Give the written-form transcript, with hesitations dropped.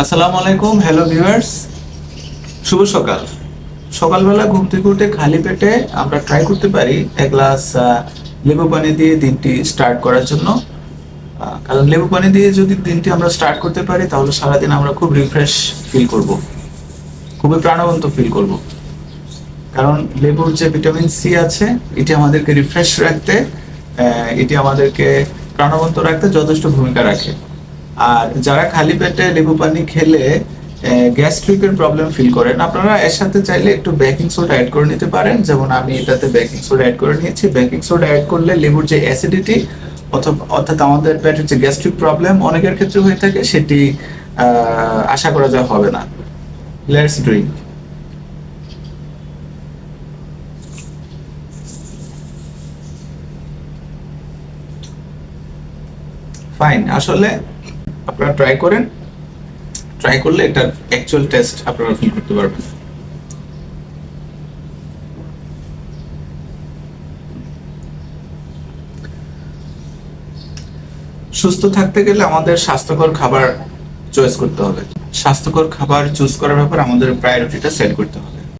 আসসালামু আলাইকুম, hello viewers, শুভ সকাল। সকালবেলা ঘুম থেকে উঠে খালি পেটে আমরা ট্রাই করতে পারি এক গ্লাস লেবু পানি দিয়ে দিনটি স্টার্ট করার জন্য। কারণ লেবু পানি দিয়ে যদি দিনটি আমরা স্টার্ট করতে পারি তাহলে সারাদিন আমরা খুব রিফ্রেশ ফিল করব, খুবই প্রাণবন্ত ফিল করব। কারণ লেবুর যে ভিটামিন সি আছে এটি আমাদেরকে রিফ্রেশ রাখতে, এটি আমাদেরকে প্রাণবন্ত রাখতে যথেষ্ট ভূমিকা রাখে। আর যারা খালি পেটে লেবু পানি খেলে গ্যাস্ট্রিকের প্রবলেম ফিল করেন, আপনারা এর সাথে চাইলে একটু বেকিং সোডা অ্যাড করে নিতে পারেন। যেমন আমি এটাতে বেকিং সোডা অ্যাড করে নিয়েছি। বেকিং সোডা অ্যাড করলে লেবুর যে অ্যাসিডিটি অর্থাৎ আমাদের পেটের যে গ্যাস্ট্রিক প্রবলেম অনেকের ক্ষেত্রে হয়ে থাকে সেটি আশা করা যায় হবে না। Let's drink. ফাইন, আসলে আপনারা ট্রাই করেন, ট্রাই করলে এটার অ্যাকচুয়াল টেস্ট আপনারা ফিল করতে পারবেন। সুস্থ থাকতে গেলে আমাদের স্বাস্থ্যকর খাবার চয়েস করতে হবে। স্বাস্থ্যকর খাবার চুজ করার ব্যাপারে আমাদের প্রায়োরিটিটা সেট করতে হবে।